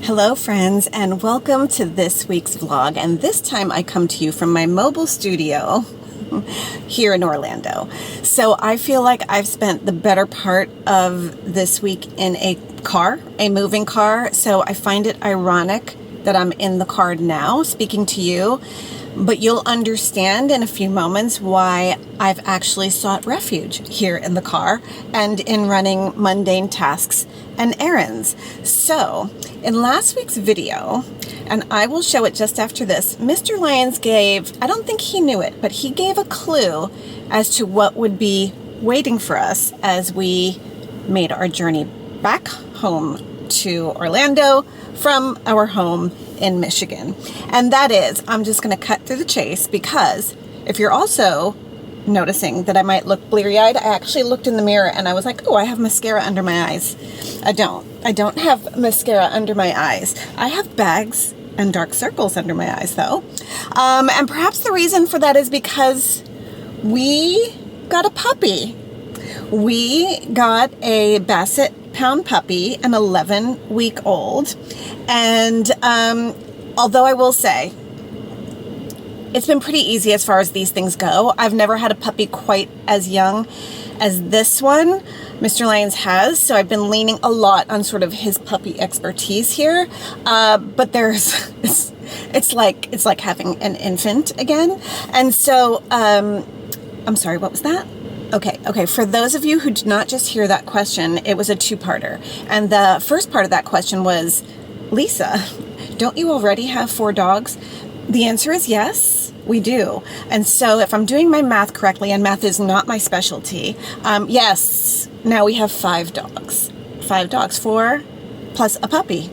Hello friends, and welcome to this week's vlog. And this time I come to you from my mobile studio here in Orlando. So I feel like I've spent the better part of this week in a car, a moving car. So I find it ironic that I'm in the car now speaking to you, but you'll understand in a few moments why I've actually sought refuge here in the car and in running mundane tasks and errands. So, in last week's video, and I will show it just after this, Mr. Lyons gave, I don't think he knew it, but he gave a clue as to what would be waiting for us as we made our journey back home to Orlando from our home in Michigan. And that is, I'm just going to cut through the chase, because if you're also noticing that I might look bleary-eyed, I actually looked in the mirror and I was like, oh, I have mascara under my eyes. I don't have mascara under my eyes. I have bags and dark circles under my eyes though. And perhaps the reason for that is because we got a puppy. We got a Basset Pound puppy, an 11-week-old. And although I will say, it's been pretty easy as far as these things go. I've never had a puppy quite as young as this one Mr. Lyons has, so I've been leaning a lot on sort of his puppy expertise here. But it's like having an infant again. And so, I'm sorry, what was that? Okay. For those of you who did not just hear that question, it was a two-parter. And the first part of that question was, Lisa, don't you already have 4 dogs? The answer is yes, we do. And so if I'm doing my math correctly, and math is not my specialty, yes, now we have 5 dogs. 5 dogs, 4 plus a puppy.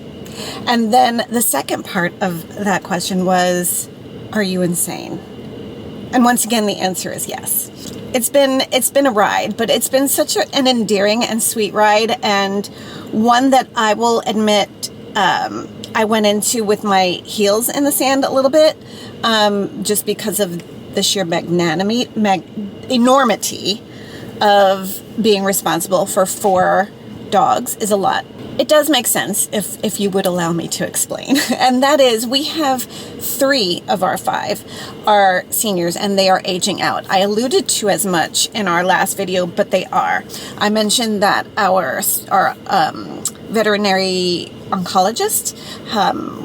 And then the second part of that question was, are you insane? And once again, the answer is yes. It's been a ride, but it's been such an endearing and sweet ride, and one that I will admit I went into with my heels in the sand a little bit, just because of the sheer enormity of being responsible for 4 dogs is a lot. It does make sense if you would allow me to explain. And that is, we have 3 of our 5 are seniors and they are aging out. I alluded to as much in our last video, but they are. I mentioned that our veterinary oncologist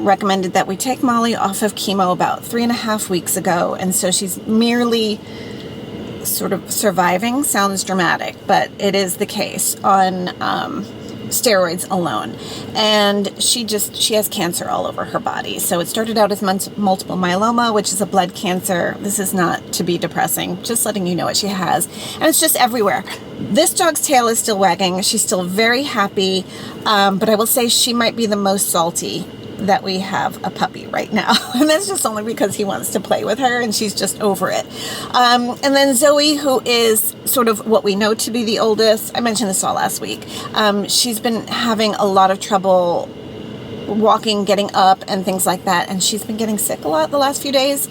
recommended that we take Molly off of chemo about 3.5 weeks ago. And so she's merely sort of surviving. Sounds dramatic, but it is the case on steroids alone. And she has cancer all over her body. So it started out as multiple myeloma, which is a blood cancer. This is not to be depressing, just letting you know what she has. And it's just everywhere. This dog's tail is still wagging. She's still very happy. But I will say she might be the most salty that we have a puppy right now. And that's just only because he wants to play with her and she's just over it. And then Zoe, who is sort of what we know to be the oldest, I mentioned this all last week. She's been having a lot of trouble walking, getting up, and things like that. And she's been getting sick a lot the last few days.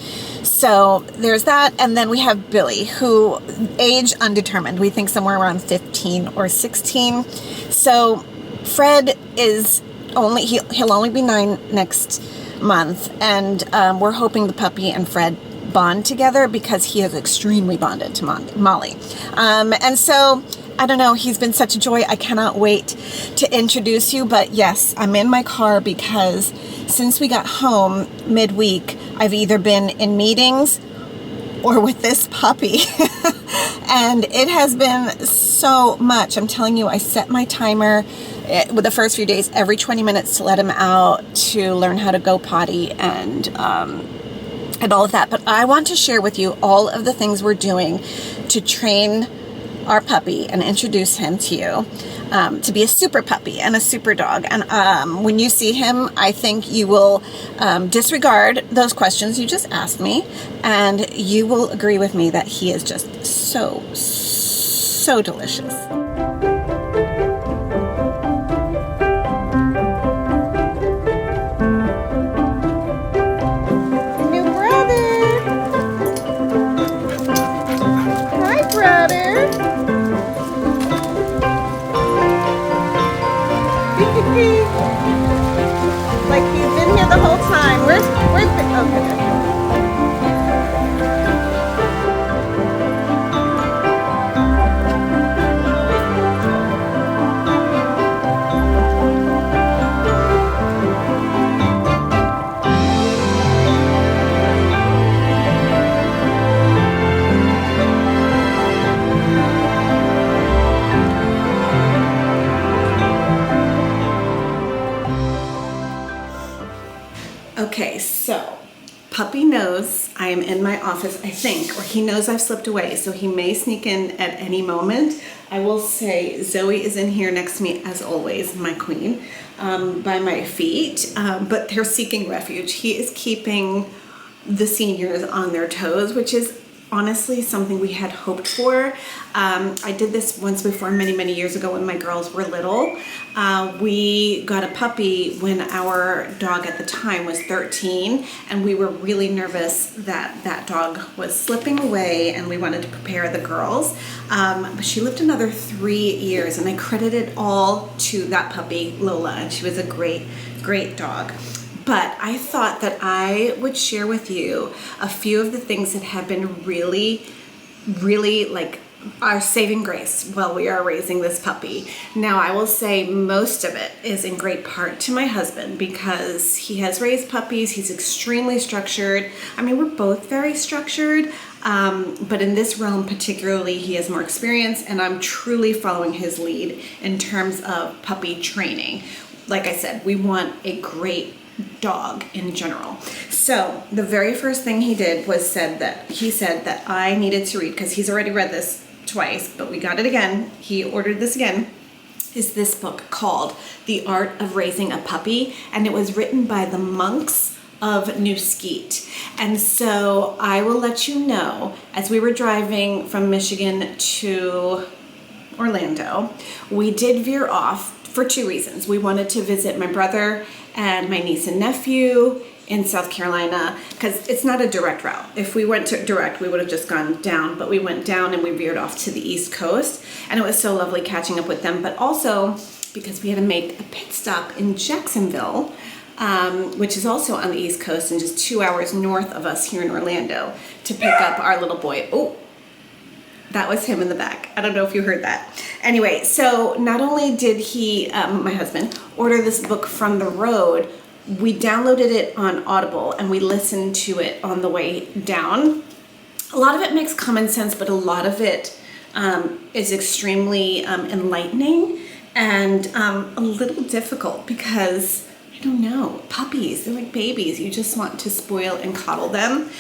So there's that. And then we have Billy, who age undetermined. We think somewhere around 15 or 16. So Fred is he'll only be 9 next month, and we're hoping the puppy and Fred bond together because he is extremely bonded to Molly. And so, I don't know, he's been such a joy. I cannot wait to introduce you, but yes, I'm in my car because since we got home midweek, I've either been in meetings or with this puppy. And it has been so much. I'm telling you, I set my timer with the first few days every 20 minutes to let him out, to learn how to go potty and all of that. But I want to share with you all of the things we're doing to train our puppy and introduce him to you, to be a super puppy and a super dog. And when you see him, I think you will disregard those questions you just asked me, and you will agree with me that he is just so delicious. Okay, so Puppy knows I am in my office, I think, or he knows I've slipped away, so he may sneak in at any moment. I will say Zoe is in here next to me, as always, my queen, by my feet, but they're seeking refuge. He is keeping the seniors on their toes, which is honestly something we had hoped for. I did this once before, many years ago when my girls were little. We got a puppy when our dog at the time was 13, and we were really nervous that that dog was slipping away, and we wanted to prepare the girls. But she lived another 3 years, and I credit it all to that puppy, Lola, and she was a great dog. But I thought that I would share with you a few of the things that have been really like our saving grace while we are raising this puppy. Now, I will say most of it is in great part to my husband, because he has raised puppies. He's extremely structured. I mean, we're both very structured, but in this realm particularly, he has more experience, and I'm truly following his lead in terms of puppy training. Like I said, we want a great dog in general. So the very first thing he did was he said that I needed to read, because he's already read this twice, but we got it again. He ordered this again. Is this book called The Art of Raising a Puppy, and it was written by the monks of New Skeet. And so I will let you know, as we were driving from Michigan to Orlando, we did veer off for 2 reasons. We wanted to visit my brother and my niece and nephew in South Carolina, because it's not a direct route. If we went to direct, we would have just gone down, but we went down and we veered off to the East Coast, and it was so lovely catching up with them. But also because we had to make a pit stop in Jacksonville, which is also on the East Coast and just 2 hours north of us here in Orlando, to pick up our little boy. Oh, that was him in the back. I don't know if you heard that. Anyway, so not only did he, my husband, order this book from the road, we downloaded it on Audible and we listened to it on the way down. A lot of it makes common sense, but a lot of it is extremely enlightening and a little difficult, because I don't know, puppies, they're like babies. You just want to spoil and coddle them.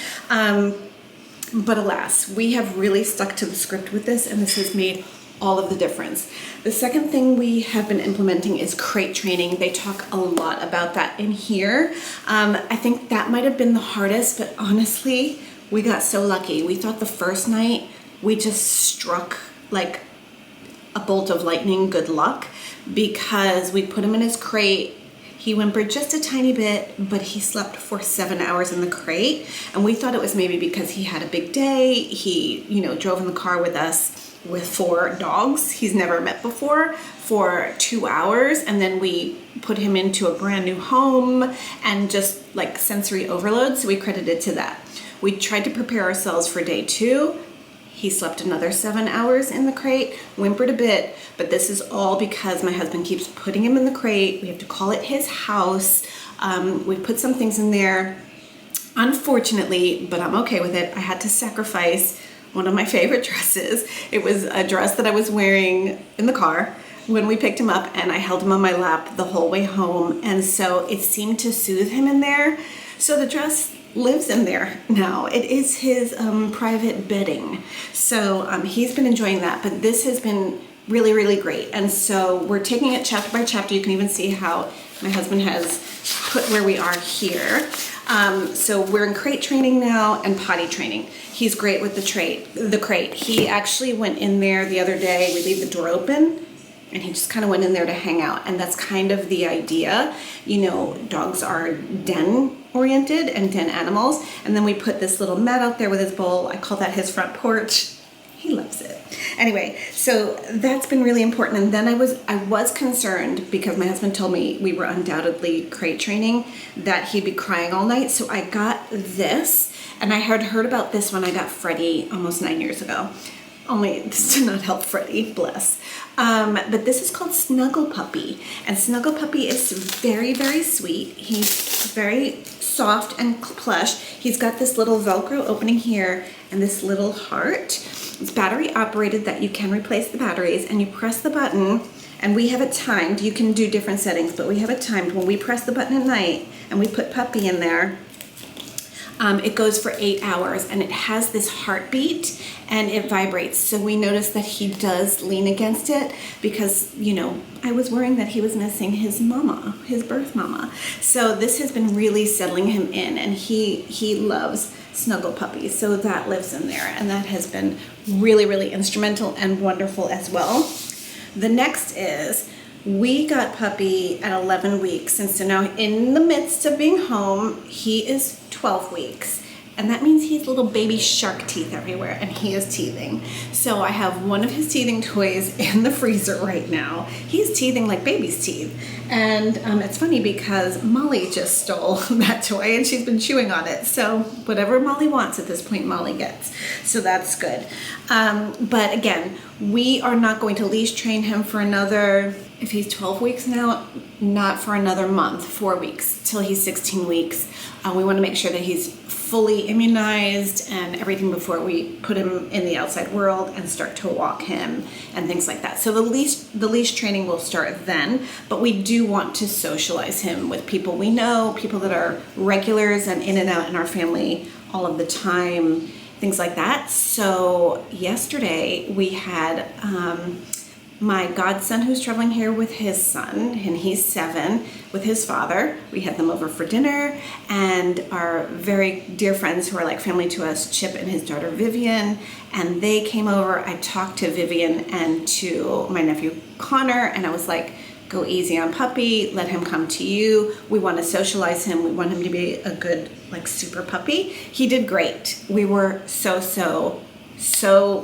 But alas, we have really stuck to the script with this, and this has made all of the difference. The second thing we have been implementing is crate training. They talk a lot about that in here. I think that might have been the hardest, but honestly, we got so lucky. We thought the first night we just struck like a bolt of lightning, good luck, because we put him in his crate. He whimpered just a tiny bit, but he slept for 7 hours in the crate. And we thought it was maybe because he had a big day. He, drove in the car with us with 4 dogs he's never met before for 2 hours. And then we put him into a brand new home and just like sensory overload. So we credited to that. We tried to prepare ourselves for day 2. He slept another 7 hours in the crate, whimpered a bit, but this is all because my husband keeps putting him in the crate. We have to call it his house. We put some things in there. Unfortunately, but I'm okay with it, I had to sacrifice one of my favorite dresses. It was a dress that I was wearing in the car when we picked him up, and I held him on my lap the whole way home, and so it seemed to soothe him in there. So the dress lives in there now. It is his private bedding. So he's been enjoying that, but this has been really great. And so we're taking it chapter by chapter. You can even see how my husband has put where we are here. So we're in crate training now and potty training. He's great with the crate. He actually went in there the other day. We leave the door open, and he just kind of went in there to hang out. And that's kind of the idea. Dogs are den oriented and den animals. And then we put this little mat out there with his bowl. I call that his front porch. He loves it. Anyway, so that's been really important. And then I was concerned, because my husband told me we were undoubtedly crate training, that he'd be crying all night. So I got this, and I had heard about this when I got Freddie almost 9 years ago. Only this did not help Freddie, bless. But this is called Snuggle Puppy. And Snuggle Puppy is very sweet. He's very soft and plush. He's got this little Velcro opening here and this little heart. It's battery operated, that you can replace the batteries, and you press the button And we have it timed. You can do different settings, but we have it timed. When we press the button at night and we put Puppy in there, it goes for 8 hours, and it has this heartbeat and it vibrates. So we noticed that he does lean against it because, you know, I was worrying that he was missing his mama, his birth mama. So this has been really settling him in, and he loves Snuggle Puppies. So that lives in there, and that has been really, really instrumental and wonderful as well. The next is, we got Puppy at 11 weeks, and so now in the midst of being home, he is 12 weeks. And that means he has little baby shark teeth everywhere, and he is teething. So I have one of his teething toys in the freezer right now. He's teething like baby's teeth. And it's funny because Molly just stole that toy and she's been chewing on it. So whatever Molly wants at this point, Molly gets. So that's good. But again, we are not going to leash train him for another, if he's 12 weeks now, not for another month, 4 weeks, till he's 16 weeks. We want to make sure that he's fully immunized and everything before we put him in the outside world and start to walk him and things like that. So the leash training will start then, but we do want to socialize him with people we know, people that are regulars and in and out in our family all of the time, things like that. So yesterday we had my godson who's traveling here with his son, and he's 7, with his father. We had them over for dinner, and our very dear friends who are like family to us, Chip and his daughter Vivian, and they came over. I talked to Vivian and to my nephew Connor, and I was like, go easy on Puppy, let him come to you. We want to socialize him. We want him to be a good, like, super puppy. He did great. We were so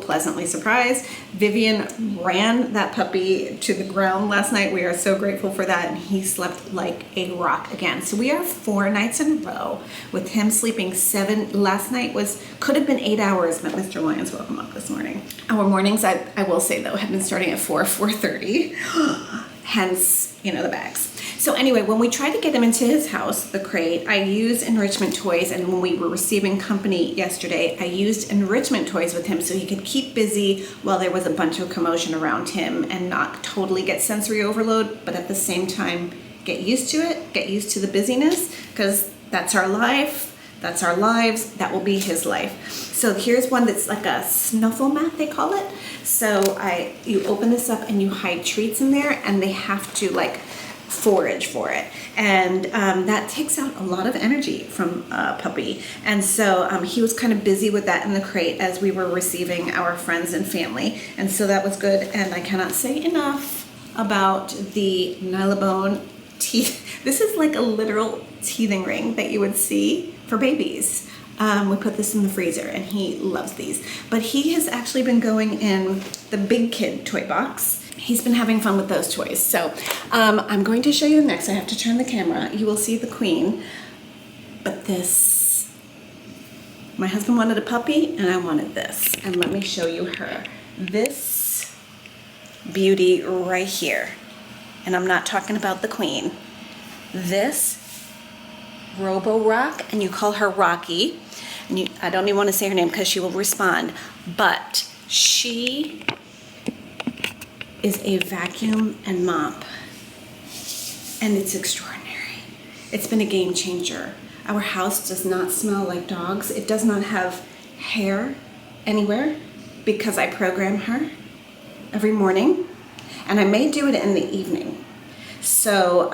pleasantly surprised. Vivian ran that puppy to the ground last night. We are so grateful for that, and he slept like a rock again. So we are 4 nights in a row with him sleeping 7. Last night could have been 8 hours, but Mr. Lyons woke him up this morning. Our mornings, I will say though, have been starting at 4:30. Hence, you know, the bags. So anyway, when we tried to get him into his house, the crate, I used Enrichment toys, and when we were receiving company yesterday, I used Enrichment toys with him so he could keep busy while there was a bunch of commotion around him and not totally get sensory overload, but at the same time, get used to it, get used to the busyness, because that's our life. That's our lives. That will be his life. So here's one that's like a snuffle mat, they call it. So you open this up and you hide treats in there, and they have to like forage for it, and that takes out a lot of energy from Puppy. And so he was kind of busy with that in the crate as we were receiving our friends and family, and so that was good. And I cannot say enough about the Nylabone teeth. This is like a literal teething ring that you would see for babies. We put this in the freezer, and he loves these. But he has actually been going in the big kid toy box. He's been having fun with those toys. So I'm going to show you next. I have to turn the camera. You will see the queen. But this, my husband wanted a puppy, and I wanted this. And let me show you her. This beauty right here. And I'm not talking about the queen. This RoboRok, and you call her Rocky. And I don't even want to say her name because she will respond. But she is a vacuum and mop, and it's extraordinary. It's been a game changer. Our house does not smell like dogs. It does not have hair anywhere because I program her every morning, and I may do it in the evening. So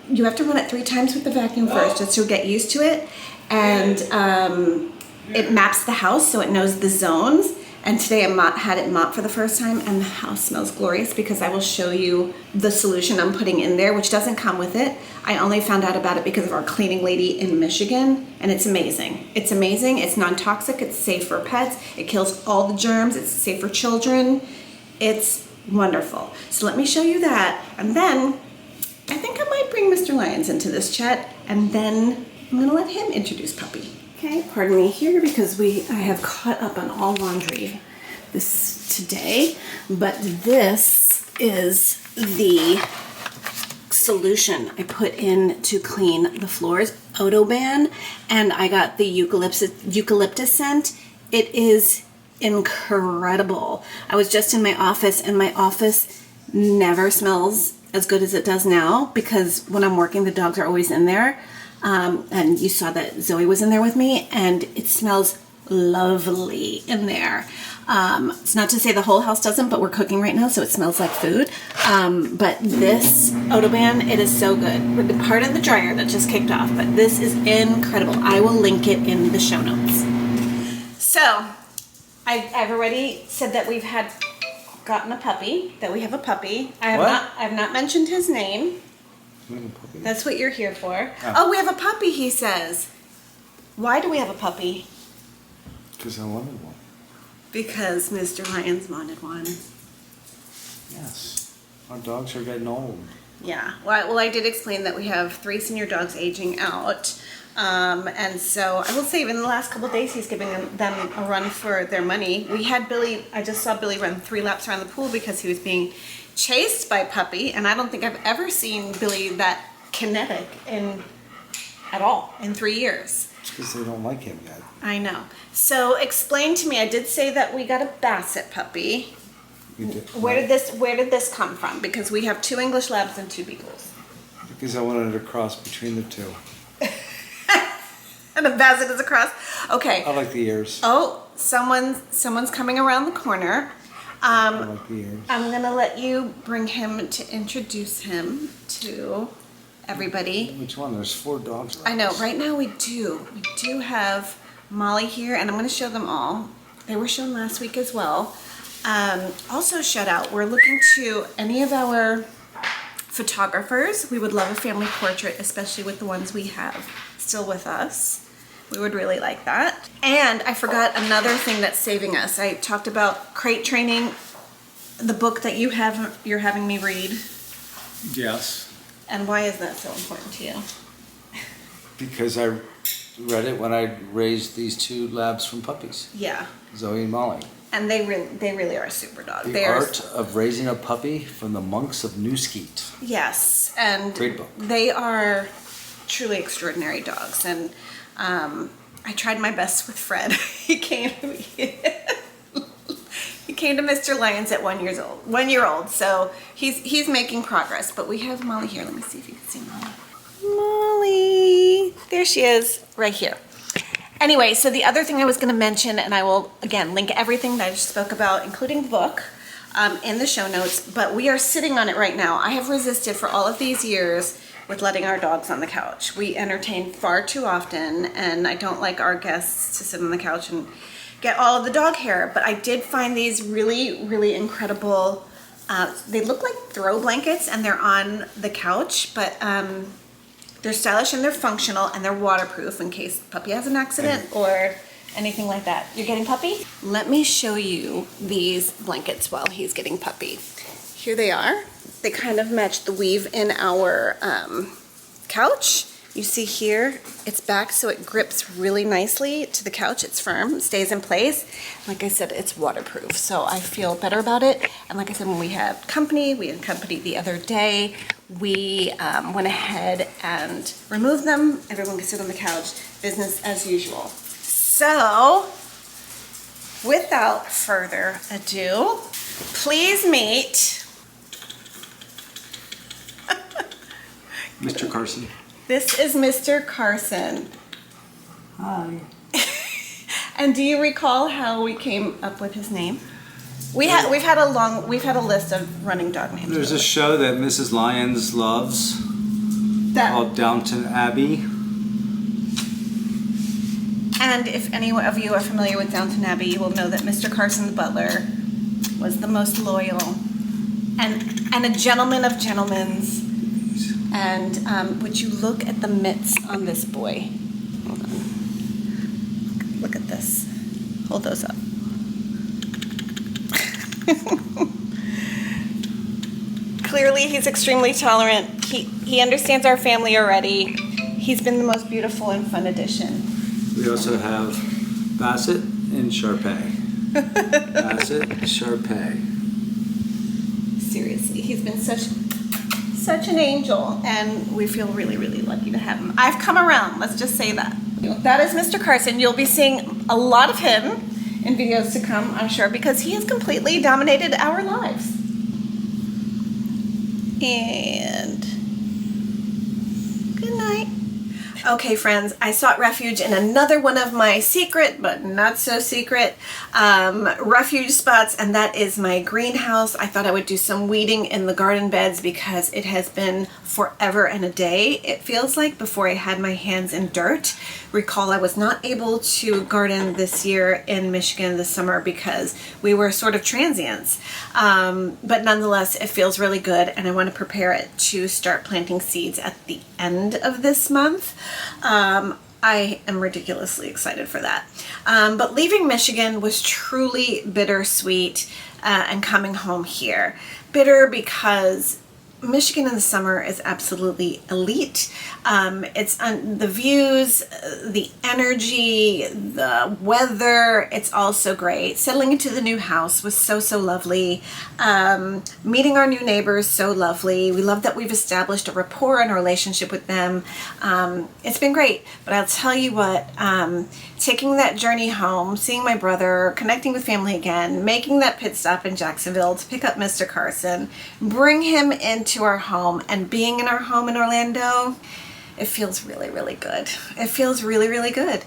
you have to run it 3 times with the vacuum first just to get used to it, and it maps the house so it knows the zones. And today I had it mopped for the first time, and the house smells glorious because I will show you the solution I'm putting in there, which doesn't come with it. I only found out about it because of our cleaning lady in Michigan, and it's amazing. It's amazing. It's non-toxic. It's safe for pets. It kills all the germs. It's safe for children. It's wonderful. So let me show you that, and then I think I might bring Mr. Lyons into this chat, and then I'm gonna let him introduce Puppy. Okay, pardon me here because I have caught up on all laundry this today, but this is the solution I put in to clean the floors, OdoBan, and I got the eucalyptus scent. It is incredible. I was just in my office, and my office never smells as good as it does now, because when I'm working, the dogs are always in there. And you saw that Zoe was in there with me, and it smells lovely in there. It's not to say the whole house doesn't, but we're cooking right now, so it smells like food. But this OdoBan, it is so good. We're part of the dryer that just kicked off, but this is incredible. I will link it in the show notes. So, I've already said that we've gotten a puppy, that we have a puppy. I have not mentioned his name. That's what you're here for. Oh, we have a puppy, he says. Why do we have a puppy? Because I wanted one. Because Mr. Lyons wanted one. Yes. Our dogs are getting old. Yeah. Well, I did explain that we have 3 senior dogs aging out. And so I will say, in the last couple of days, he's giving them a run for their money. We had Billy, I just saw Billy run 3 laps around the pool because he was being chased by Puppy. And I don't think I've ever seen Billy that kinetic at all in 3 years. It's because they don't like him yet. I know. So explain to me, I did say that we got a Basset puppy. You did. Where did this come from? Because we have 2 English Labs and 2 Beagles. Because I wanted a cross between the 2. And a Basset is a cross? Okay. I like the ears. Oh, someone's coming around the corner. I like the ears. I'm going to let you bring him to introduce him to everybody. Which one? There's 4 dogs. I know. Right now we do have Molly here, and I'm going to show them all. They were shown last week as well. Also, shout out, we're looking to any of our photographers. We would love a family portrait, especially with the ones we have still with us. We would really like that. And I forgot another thing that's saving us. I talked about crate training, the book that you're having me read. Yes. And why is that so important to you? Because I read it when I raised these 2 labs from puppies. Yeah. Zoe and Molly. And they really are super dogs. The Art of Raising a Puppy from the Monks of New Skeet. Yes, and great book. They are truly extraordinary dogs. And I tried my best with Fred. He came to Mr. Lyons at 1 year old. So he's making progress. But we have Molly here. Let me see if you can see Molly. Molly, there she is, right here. Anyway, so the other thing I was going to mention, and I will, again, link everything that I just spoke about, including the book, in the show notes, but we are sitting on it right now. I have resisted for all of these years with letting our dogs on the couch. We entertain far too often, and I don't like our guests to sit on the couch and get all of the dog hair, but I did find these really, really incredible, they look like throw blankets, and they're on the couch, but they're stylish and they're functional and they're waterproof in case Puppy has an accident or anything like that. You're getting Puppy? Let me show you these blankets while he's getting Puppy. Here they are. They kind of match the weave in our couch. You see here, it's back so it grips really nicely to the couch. It's firm, stays in place. Like I said, it's waterproof, so I feel better about it. And like I said, when we had company the other day, we went ahead and removed them. Everyone can sit on the couch, business as usual. So, without further ado, please meet Mr. Carson. This is Mr. Carson. Hi. And do you recall how we came up with his name? We've had a list of running dog names. There's a show that Mrs. Lyons loves called Downton Abbey. And if any of you are familiar with Downton Abbey, you will know that Mr. Carson the butler was the most loyal and a gentleman of gentlemen's. And would you look at the mitts on this boy? Hold on. Look at this. Hold those up. Clearly, he's extremely tolerant. He understands our family already. He's been the most beautiful and fun addition. We also have Basset and Sharpei. Basset, Sharpei. Seriously, he's been such an angel, and we feel really, really lucky to have him. I've come around, let's just say that. That is Mr. Carson. You'll be seeing a lot of him in videos to come, I'm sure, because he has completely dominated our lives. And good night. Okay, friends, I sought refuge in another one of my secret, but not so secret, refuge spots, and that is my greenhouse. I thought I would do some weeding in the garden beds because it has been forever and a day, it feels like, before I had my hands in dirt. Recall I was not able to garden this year in Michigan this summer because we were sort of transients. But nonetheless, it feels really good, and I want to prepare it to start planting seeds at the end of this month. I am ridiculously excited for that. But leaving Michigan was truly bittersweet, and coming home here. Bitter because Michigan in the summer is absolutely elite. It's the views, the energy, the weather, it's all so great. Settling into the new house was so lovely. Meeting our new neighbors, so lovely. We love that we've established a rapport and a relationship with them. It's been great, but I'll tell you what, taking that journey home, seeing my brother, connecting with family again, making that pit stop in Jacksonville to pick up Mr. Carson, bring him into our home, and being in our home in Orlando, it feels really good. It feels really good.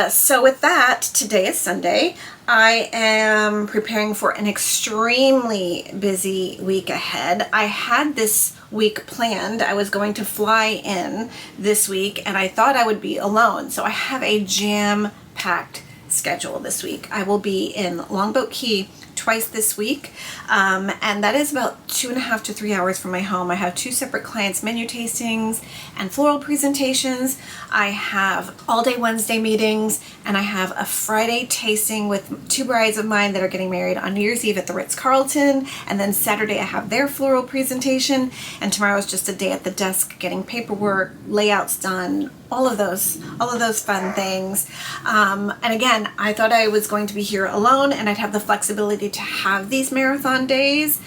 So with that, today is Sunday. I am preparing for an extremely busy week ahead. I had this week planned. I was going to fly in this week, and I thought I would be alone. So I have a jam-packed schedule this week. I will be in Longboat Key twice this week, and that is about 2.5 to 3 hours from my home. I have 2 separate clients' menu tastings and floral presentations. I have all-day Wednesday meetings, and I have a Friday tasting with 2 brides of mine that are getting married on New Year's Eve at the Ritz-Carlton, and then Saturday I have their floral presentation, and tomorrow is just a day at the desk getting paperwork, layouts done, all of those fun things. And again, I thought I was going to be here alone and I'd have the flexibility to have these marathon days.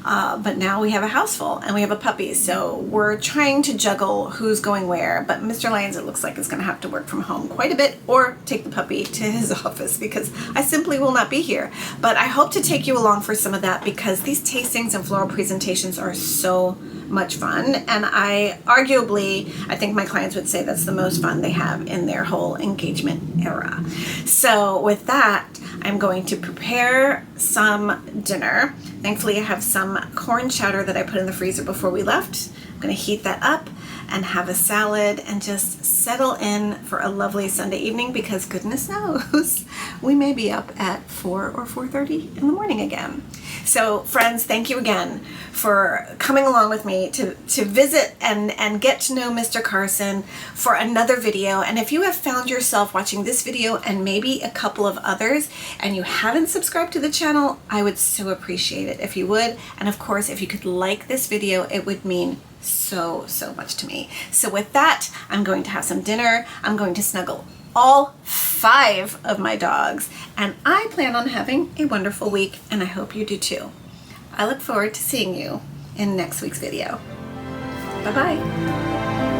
But now we have a house full and we have a puppy, so we're trying to juggle who's going where. But Mr. Lyons, it looks like, is going to have to work from home quite a bit or take the puppy to his office because I simply will not be here. But I hope to take you along for some of that because these tastings and floral presentations are so much fun, and I think my clients would say that's the most fun they have in their whole engagement era. So with that, I'm going to prepare some dinner. Thankfully, I have some corn chowder that I put in the freezer before we left. I'm going to heat that up and have a salad and just settle in for a lovely Sunday evening because goodness knows we may be up at 4 or 4:30 in the morning again. So friends, thank you again for coming along with me to visit and get to know Mr. Carson for another video. And if you have found yourself watching this video and maybe a couple of others and you haven't subscribed to the channel, I would so appreciate it if you would. And of course, if you could like this video, it would mean so much to me. So with that, I'm going to have some dinner. I'm going to snuggle all 5 of my dogs, and I plan on having a wonderful week, and I hope you do too. I look forward to seeing you in next week's video. Bye-bye.